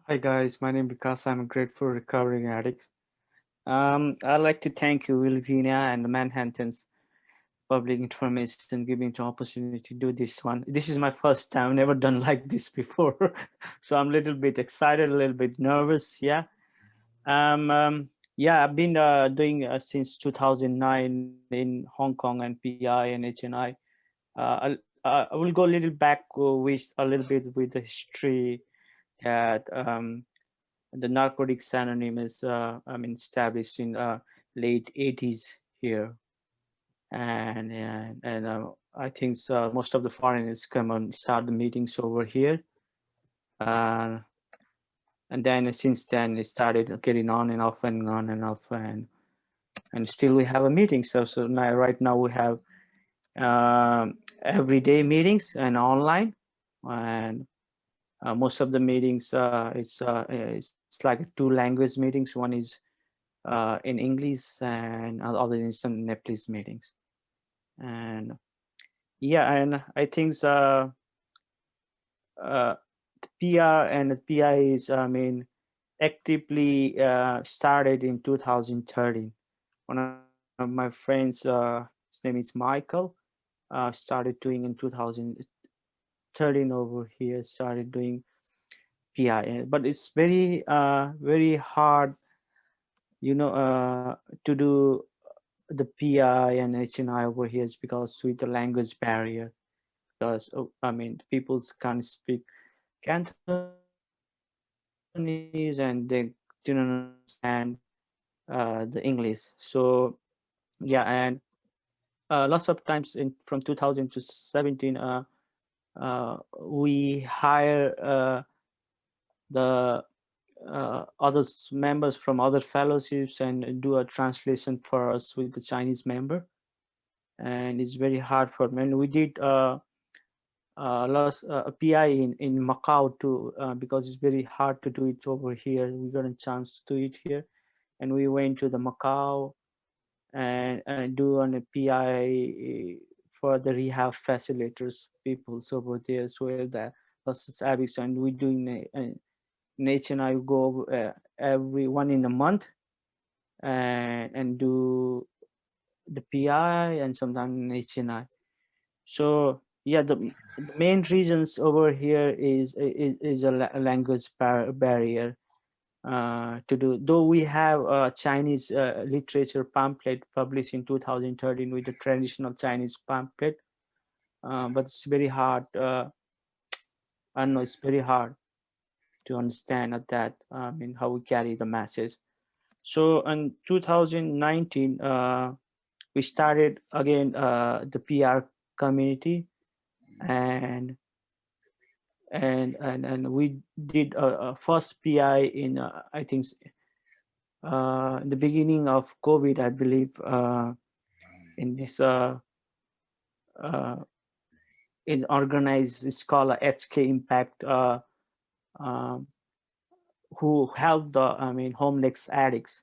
Hi guys, my name is Vikas. I'm a grateful recovering addict. I'd like to thank you, Wilvina and the Manhattans Public Information giving the opportunity to do this one. This is my first time, never done like this before. So I'm a little bit excited, a little bit nervous. Yeah, I've been doing since 2009 in Hong Kong and PI and HNI. I will go a little back with a little bit with the history that the Narcotics Anonymous, established in late 80s here, and I think most of the foreigners come and start the meetings over here, uh, and then since then it started getting on and off and on and off, and still we have a meeting. So now right now we have everyday meetings and online, and most of the meetings it's like two language meetings. One is in English and other in some Nepalese meetings. And yeah, and I think uh, PR and PI is, actively started in 2013. One of my friends, his name is Michael, started doing in 2013 over here, started doing PI. But it's very hard, to do the PI and HNI over here is because with the language barrier. Because people can't speak Cantonese and they didn't understand the English. So yeah, and lots of times in from 2000 to 17, we hire the other members from other fellowships and do a translation for us with the Chinese member, and it's very hard for me. And we did lost a PI in Macau too, because it's very hard to do it over here. We got a chance to do it here, and we went to the Macau and do an PI for the rehab facilitators peoples over there. So that was addicts, and we doing Nate and I go every one in a month and do the PI and sometimes HNI. So yeah, the main reasons over here is a language barrier to do. Though we have a Chinese literature pamphlet published in 2013 with the traditional Chinese pamphlet, but it's very hard. I know it's very hard to understand at that. How we carry the message. So in 2019, we started again the PR community, and and we did a first PI in I think in the beginning of COVID, I believe, in this uh, in organized, it's called a HK Impact, uh, who helped the homeless addicts.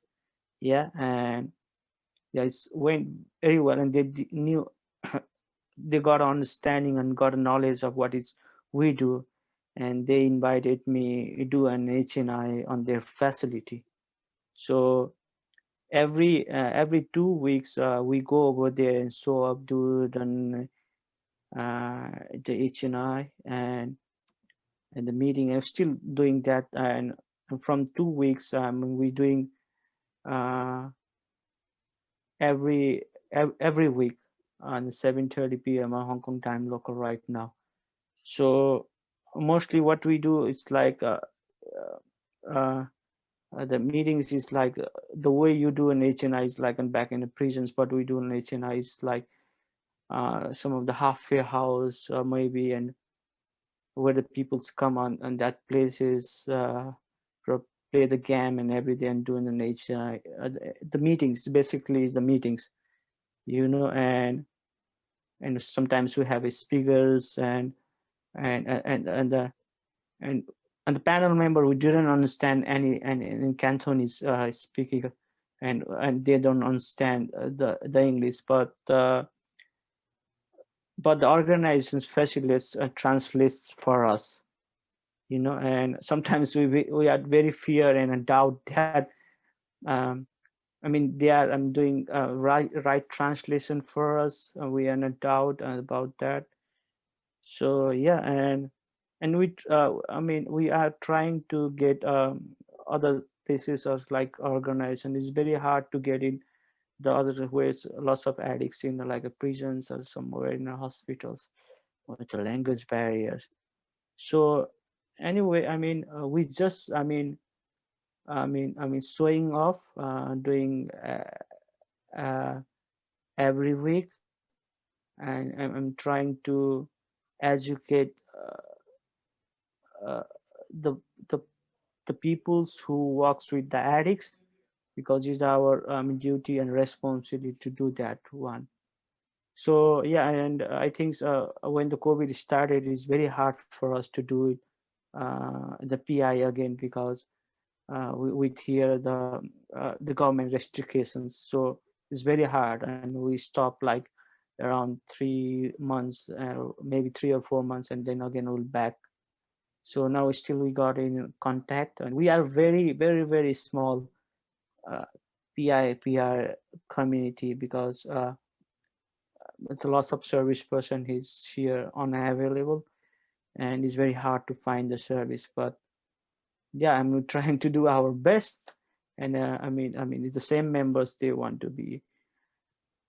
Yeah, and yeah, it went very well, and they knew they got understanding and got knowledge of what is we do, and they invited me to do an HNI on their facility. So every 2 weeks we go over there and show up, do the HNI and the meeting. I'm still doing that, and from 2 weeks we doing uh, every every week on 7:30 p.m. Hong Kong time local right now. So mostly what we do is like uh, the meetings is like the way you do an HNI is like back in the prisons, but we do an HNI is like some of the halfway house maybe, and where the peoples come on and that places play the game and everything and doing the nature the meetings basically is the meetings, and sometimes we have speakers and and and the and and the panel member who didn't understand any in Cantonese speaking, and they don't understand the English, but the organization facilitates translates for us. and sometimes we are very fear and doubt that. um, I mean, they are doing right translation for us. We are not doubt about that. So yeah, and I mean, we are trying to get other places as like organization. It's very hard to get in the other ways. Lots of addicts in like a prisons or somewhere in the hospitals with the language barriers. So anyway, I mean, we just I mean, showing off, doing every week, and I'm trying to educate uh, the the the peoples who works with the addicts, because it's our duty and responsibility to do that one. So yeah, and I think when the COVID started, it's very hard for us to do it, the PI again, because with here the government restrictions. So it's very hard, and we stopped like around 3 months, maybe 3 or 4 months, and then again we'll back. So now still we got in contact, and we are very very very small uh, PR community, because it's a loss of service person. He's here unavailable, and it's very hard to find the service. But yeah, I'm trying to do our best. And I mean it's the same members. They want to be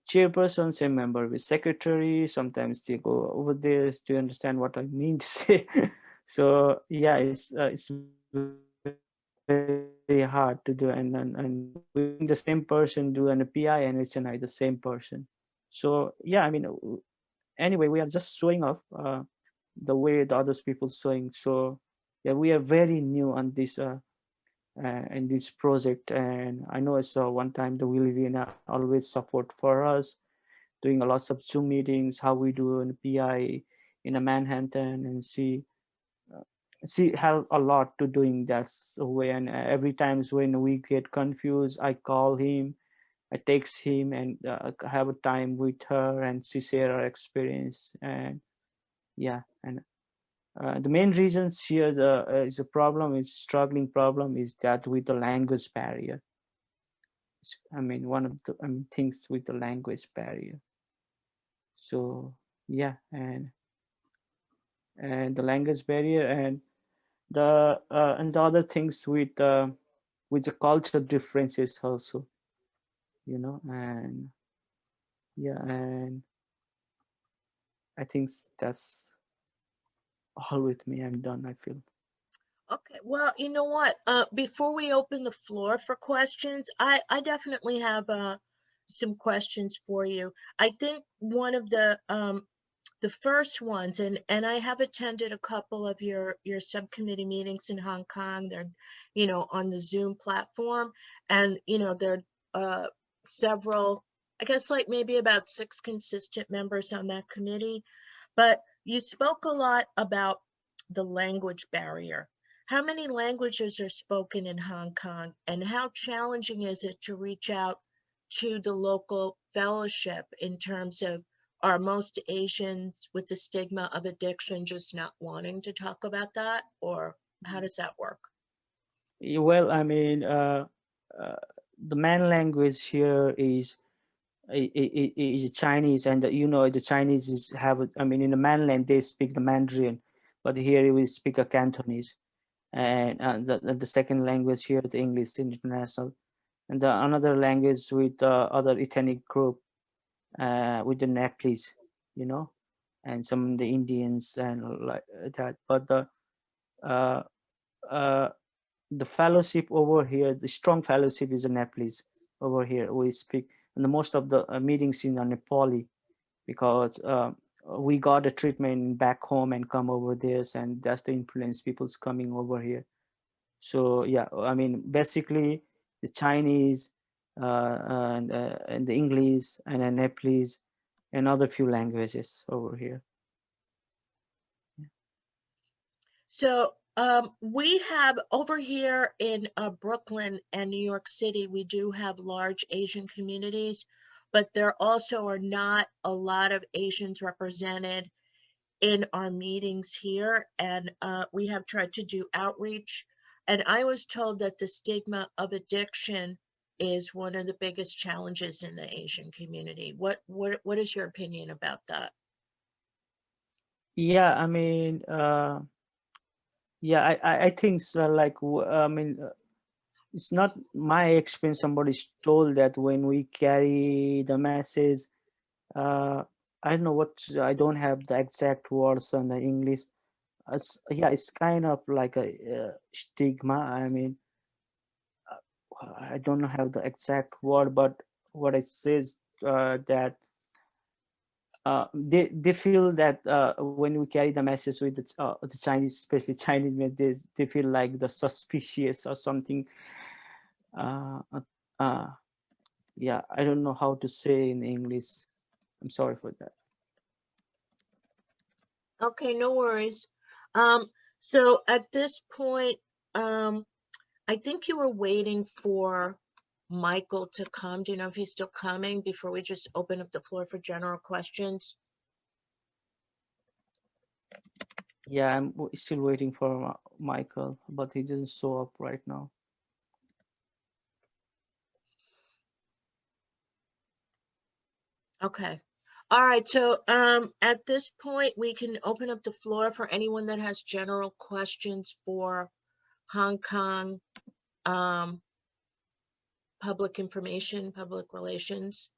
chairperson, same member with secretary. Sometimes they go over this. Do you understand what I mean to say? So yeah, it's very hard to do. And within the same person do an PI, and it's another the same person. So yeah, I mean, anyway, we are just showing off the way the others people showing. So yeah, we are very new on this in this project. And I know it's one time the Willie Vienna always support for us, doing a lots of Zoom meetings, how we do in PI in a Manhattan, and she have a lot to doing that way. And every times when we get confused, I call him, I text him, and have a time with her, and she share her experience. And yeah, and the main reasons here the is a problem, is struggling problem, is that with the language barrier. I mean, one of the things with the language barrier. So yeah, and the language barrier, and the other things with the culture differences also, and yeah, and I think that's all with me. I'm done, I feel. Okay, well, you know what? Before we open the floor for questions, I definitely have some questions for you. I think one of the first ones, and I have attended a couple of your subcommittee meetings in Hong Kong. They're, on the Zoom platform, and there are several, I guess like maybe about 6 consistent members on that committee. But you spoke a lot about the language barrier. How many languages are spoken in Hong Kong, and how challenging is it to reach out to the local fellowship in terms of, are most Asians with the stigma of addiction just not wanting to talk about that, or how does that work? Well, I mean, uh, the main language here is Chinese, and the Chinese is have. I mean, in the mainland they speak the Mandarin, but here we speak a Cantonese, and the second language here the English international, and the another language with other ethnic group, with the Nepalese, you know, and some of the Indians and like that. But uh, uh, the fellowship over here, the strong fellowship is a Nepalese over here. We speak, and the most of the meetings in a Nepali, because we got a treatment back home and come over this, and that's the influence people's coming over here. So yeah, I mean, basically the Chinese, and the English, and the Nepalese, and other few languages over here. So we have over here in Brooklyn and New York City, we do have large Asian communities, but there also are not a lot of Asians represented in our meetings here, and we have tried to do outreach. And I was told that the stigma of addiction is one of the biggest challenges in the Asian community. What is your opinion about that? Yeah, I mean, yeah, I think so. Like, I mean, it's not my experience. Somebody's told that when we carry the message, uh, I don't know what, I don't have the exact words on the English. Yeah, it's kind of like a stigma. I mean, I don't have the exact word, but what it says that they feel that when we carry the message with the Chinese, especially Chinese, they feel like the suspicious or something. Uh, uh, uh, yeah, I don't know how to say in English. I'm sorry for that. Okay, no worries. Um, so at this point, I think you were waiting for Michael to come. Do you know if he's still coming before we just open up the floor for general questions? Yeah, I'm still waiting for Michael, but he doesn't show up right now. Okay. All right. So at this point, we can open up the floor for anyone that has general questions for Hong Kong um, public information, public relations.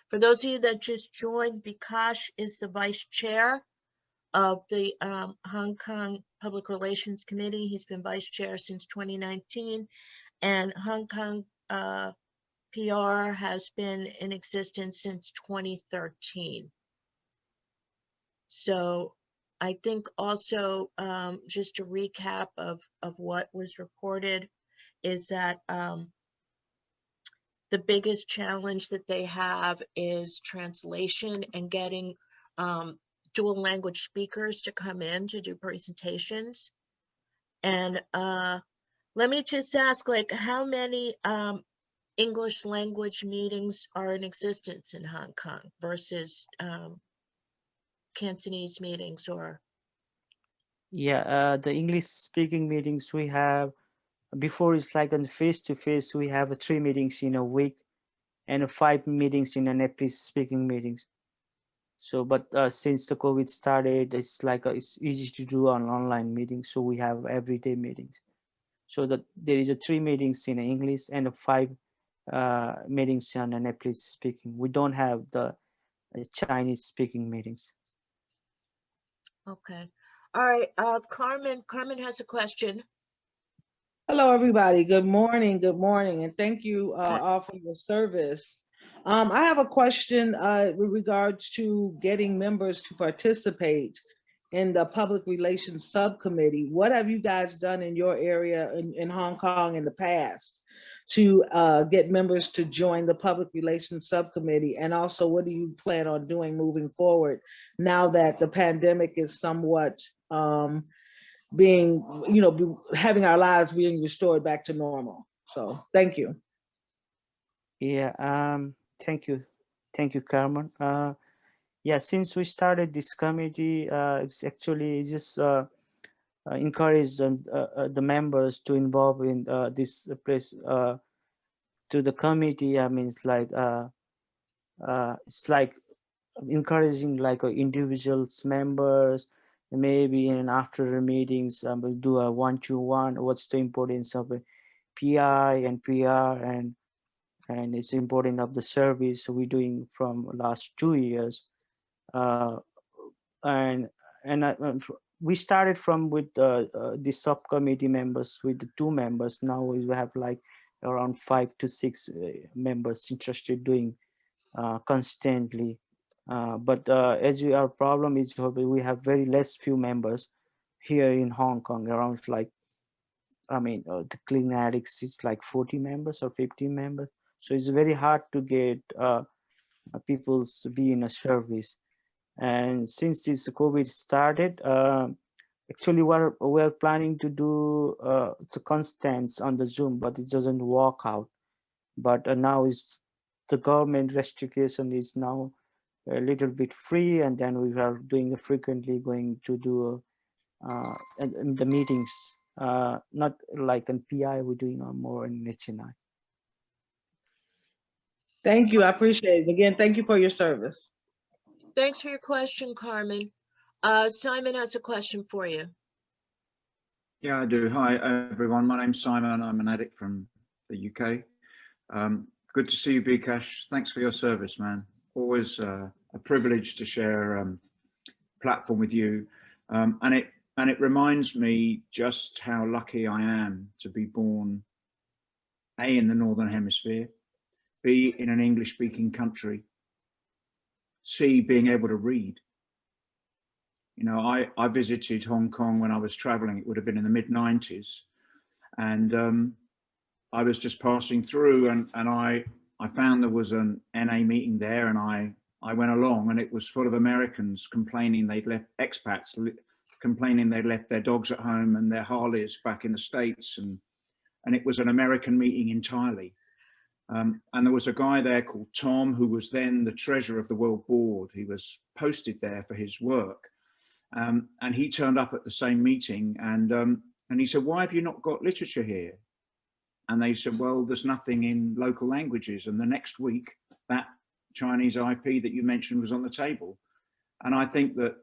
For those of you that just joined, Bikash is the vice chair of the Hong Kong Public Relations Committee. He's been vice chair since 2019, and Hong Kong PR has been in existence since 2013. So I think also just a recap of what was reported is that the biggest challenge that they have is translation and getting dual language speakers to come in to do presentations. And let me just ask, like, how many English language meetings are in existence in Hong Kong versus Cantonese meetings? Or Yeah, the English speaking meetings we have before, it's like on face to face. We have 3 meetings in a week and 5 meetings in a Nepalese speaking meetings. So, but since the COVID started, it's like it's easy to do on online meetings. So we have everyday meetings. So that there is a 3 meetings in English and a 5 meetings on a Nepalese speaking. We don't have the Chinese speaking meetings. okay. All right, Carmen. Carmen has a question. Hello, everybody. Good morning, and thank you all for your service. I have a question with regards to getting members to participate in the Public Relations Subcommittee. What have you guys done in your area in Hong Kong in the past to get members to join the Public Relations Subcommittee? And also, what do you plan on doing moving forward now that the pandemic is somewhat being, having our lives being restored back to normal? So thank you. Yeah. Thank you, Carmen. Yeah, since we started this committee, it's actually just encourage the members to involve in this place to the committee. I mean, it's like encouraging like individuals members, maybe in after meetings we'll do a one-to-one. What's the importance of a PI and PR, and it's important of the service we're doing from last 2 years. uh, and we started from with the subcommittee members with the 2 members. Now we have like around 5 to 6 members interested doing constantly. But as our problem is we have very less few members here in Hong Kong, around like, I mean, the clean addicts is like 40 members or 15 members. So it's very hard to get people to be in a service. And since this COVID started, actually we're planning to do the constants on the Zoom, but it doesn't work out. But now is the government restriction is now a little bit free, and then we are doing frequently going to do in the meetings, not like in PI, we're doing more in HNI. Thank you. I appreciate it. Again, thank you for your service. Thanks for your question, Carmen. Simon has a question for you. Yeah, I do. Hi, everyone. My name's Simon. I'm an addict from the UK. Good to see you, Bkash. Thanks for your service, man. Always a privilege to share a platform with you. And it reminds me just how lucky I am to be born, A, in the Northern Hemisphere, B, in an English-speaking country, C, being able to read. You know, I visited Hong Kong when I was traveling. It would have been in the mid-90s. And I was just passing through, and I found there was an NA meeting there, and I went along, and it was full of Americans complaining they'd left, expats complaining they'd left their dogs at home and their Harleys back in the States. And it was an American meeting entirely. And there was a guy there called Tom, who was then the treasurer of the World Board. He was posted there for his work. And he turned up at the same meeting, and he said, "Why have you not got literature here?" And they said, "Well, there's nothing in local languages." And the next week, that Chinese IP that you mentioned was on the table. And I think that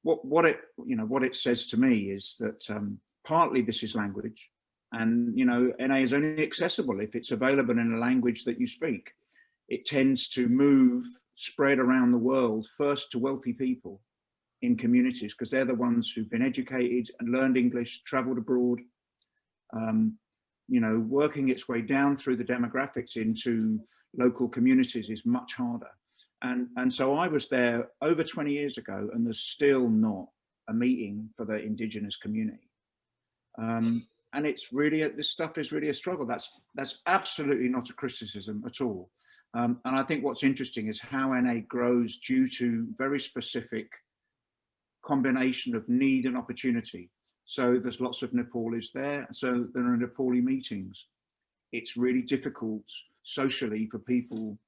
what it says to me is that partly this is language, and NA is only accessible if it's available in a language that you speak. It tends to spread around the world, first to wealthy people in communities, because they're the ones who've been educated and learned English, traveled abroad. Working its way down through the demographics into local communities is much harder. And so I was there over 20 years ago, and there's still not a meeting for the indigenous community. And it's really, this stuff is really a struggle. That's absolutely not a criticism at all. And I think what's interesting is how NA grows due to very specific combination of need and opportunity. So there's lots of Nepalis there. So there are Nepali meetings. It's really difficult socially for people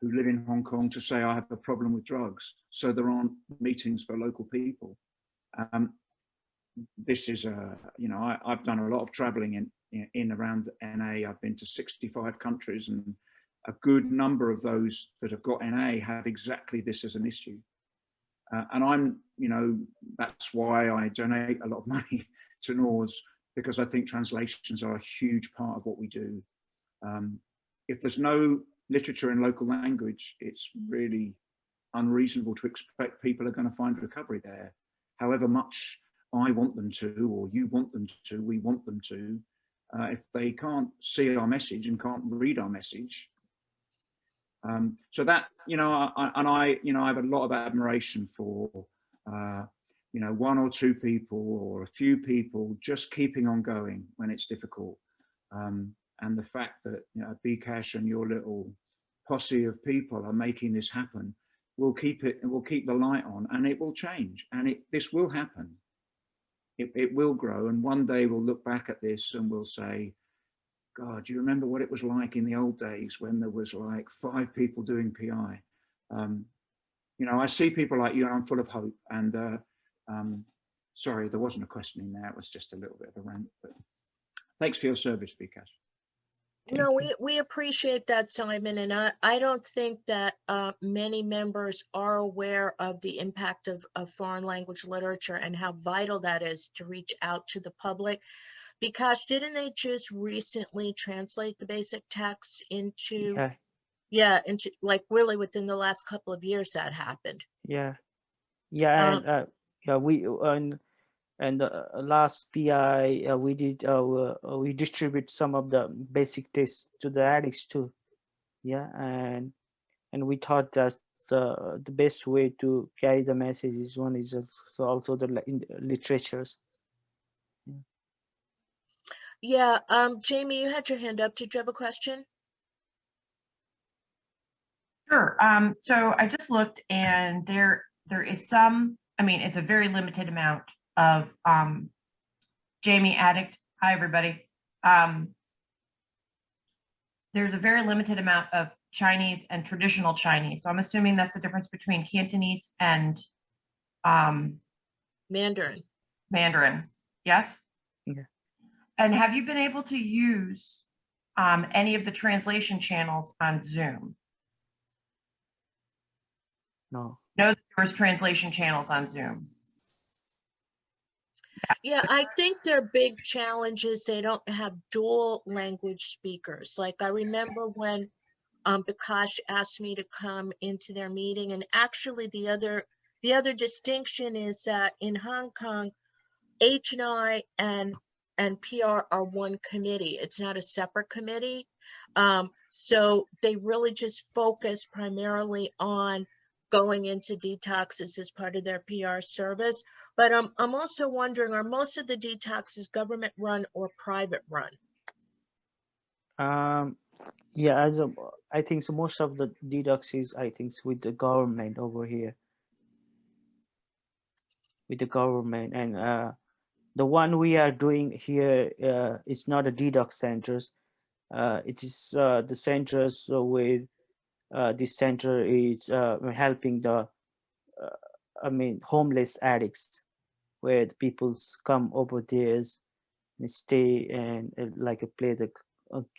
who live in Hong Kong to say, "I have a problem with drugs." So there aren't meetings for local people. This is I've done a lot of traveling in around NA. I've been to 65 countries, and a good number of those that have got NA have exactly this as an issue. And that's why I donate a lot of money to NAWS, because I think translations are a huge part of what we do. If there's no literature in local language, it's really unreasonable to expect people are going to find recovery there. However much I want them to, or you want them to, we want them to, if they can't see our message and can't read our message. So that, I have a lot of admiration for, one or two people or a few people just keeping on going when it's difficult. And the fact that, Bkash and your little posse of people are making this happen, we'll keep the light on, and it will change, and this will happen. It will grow, and one day we'll look back at this and we'll say, "God, do you remember what it was like in the old days when there was like 5 people doing PI?" I see people like you, and I'm full of hope. And sorry, there wasn't a question in there. It was just a little bit of a rant. But thanks for your service, Bkash. No, we appreciate that, Simon. And I don't think that many members are aware of the impact of foreign language literature and how vital that is to reach out to the public. Because didn't they just recently translate the basic texts into, into like really within the last couple of years that happened? And last PI we did we distribute some of the basic tests to the addicts too. And we thought that the best way to carry the message is also the literatures. Jamie, you had your hand up. Did you have a question? Sure. So I just looked, and there is some, it's a very limited amount of Jamie Addict. Hi, everybody. There's a very limited amount of Chinese and traditional Chinese. So I'm assuming that's the difference between Cantonese and Mandarin. Mandarin. Yes? Yeah. And have you been able to use any of the translation channels on Zoom? No. No, there was translation channels on Zoom. Yeah, I think their big challenge is they don't have dual language speakers. Like I remember when Bikash asked me to come into their meeting, and actually the other distinction is that in Hong Kong, H&I and PR are one committee. It's not a separate committee. So they really just focus primarily on going into detoxes as part of their PR service. But I'm also wondering, are most of the detoxes government run or private run? Yeah, I think so. Most of the detox is, I think, with the government over here, with the government, and the one we are doing here is not a detox centers. It is the centers where this center is helping the, homeless addicts, where the people's come over there and stay and play the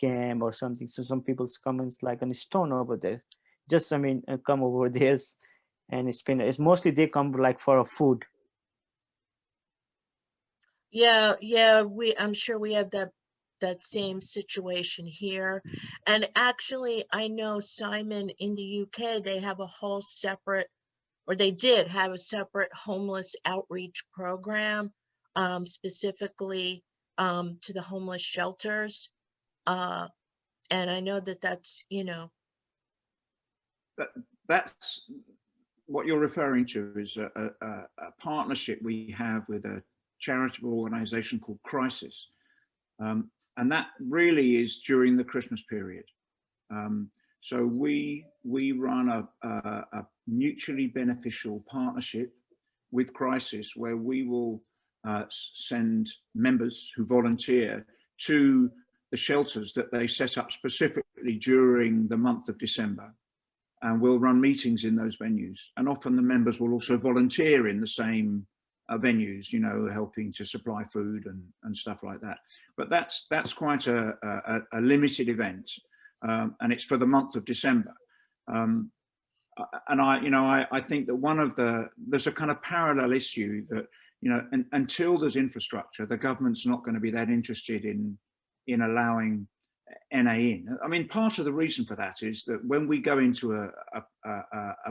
game or something. So some people's come and it's like a stone over there. Just come over there and it's mostly they come like for a food. Yeah, I'm sure we have that same situation here. And actually, I know, Simon, in the UK, they have a whole separate, or they did have a separate homeless outreach program, specifically to the homeless shelters. And I know that's, That's what you're referring to is a partnership we have with a charitable organization called Crisis. And that really is during the Christmas period. So we run a mutually beneficial partnership with Crisis, where we will send members who volunteer to the shelters that they set up specifically during the month of December. And we'll run meetings in those venues. And often the members will also volunteer in the same venues, helping to supply food and stuff like that. But that's quite a limited event. And it's for the month of December. And I think that there's a kind of parallel issue that, until there's infrastructure, the government's not going to be that interested in allowing NA in. I mean, part of the reason for that is that when we go into a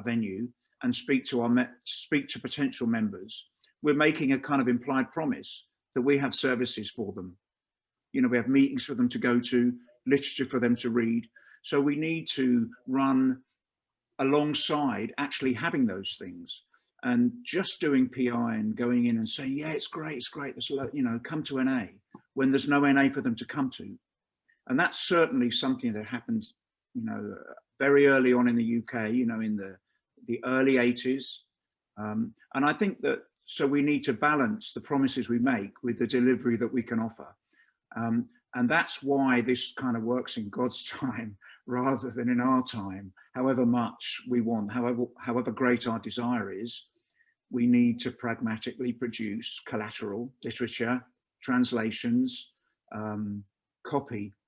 venue and speak to potential members, we're making a kind of implied promise that we have services for them. We have meetings for them to go to, literature for them to read. So we need to run alongside actually having those things. And just doing PI and going in and saying, yeah, it's great, let's, come to NA, when there's no NA for them to come to. And that's certainly something that happened, very early on in the UK, in the early 80s. And I think that, so we need to balance the promises we make with the delivery that we can offer. And that's why this kind of works in God's time rather than in our time. However much we want, however great our desire is, we need to pragmatically produce collateral, literature, translations,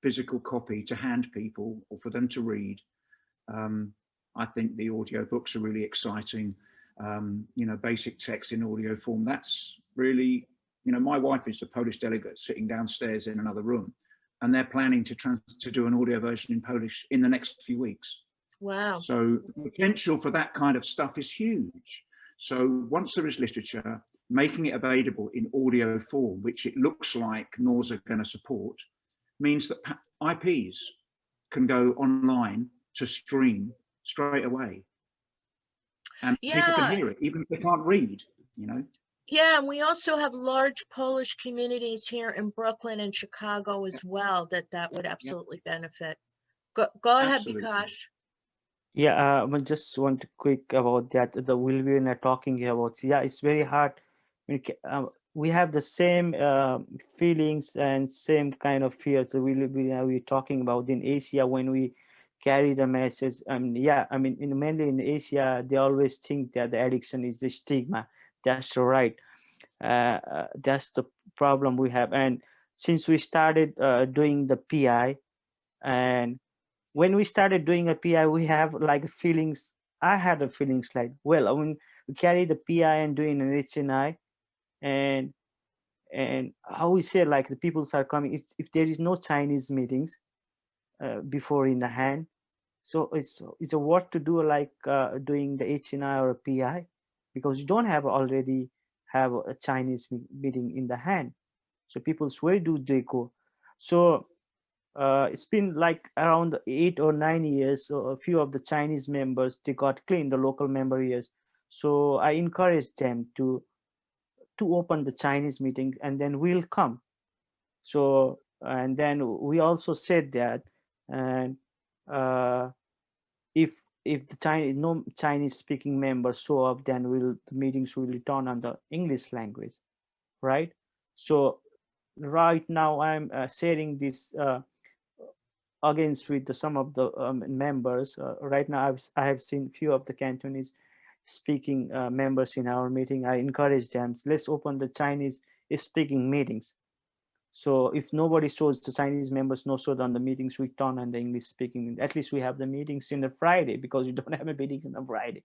physical copy to hand people or for them to read. I think the audio books are really exciting. Basic text in audio form. That's really, my wife is a Polish delegate sitting downstairs in another room, and they're planning to do an audio version in Polish in the next few weeks. Wow. So the potential for that kind of stuff is huge. So once there is literature, making it available in audio form, which it looks like NORs are going to support, means that IPs can go online to stream straight away. And people can hear it, even if they can't read, Yeah, and we also have large Polish communities here in Brooklyn and Chicago as well that would absolutely benefit. Go ahead, Bikash. Yeah, I just want to quick about that. The will we are talking about. Yeah, it's very hard. We have the same feelings and same kind of fears. We're talking about in Asia when we carry the message. Yeah, I mean, mainly in Asia, they always think that the addiction is the stigma. That's right. That's the problem we have. And since we started doing the PI, and when we started doing a PI, we have like feelings. I had a feelings like, well, I mean, we carry the PI and doing an HNI, and how we say, like, the people are coming. If there is no Chinese meetings before in the hand, so it's a what to do, like doing the HNI or a PI, because you don't have already have a Chinese meeting in the hand. So people, where do they go? So it's been like around 8 or 9 years. So a few of the Chinese members, they got clean, the local member years. So I encouraged them to open the Chinese meeting, and then we'll come. So, and then we also said that, and uh, if the Chinese, no Chinese speaking members show up, then the meetings will return on the English language, right? So right now I'm sharing this against with some of the members. Right now I have seen few of the Cantonese speaking members in our meeting. I encourage them, let's open the Chinese speaking meetings. So if nobody shows, the Chinese members no show on the meetings, we turn on the English speaking. At least we have the meetings in the Friday, because we don't have a meeting on the Friday.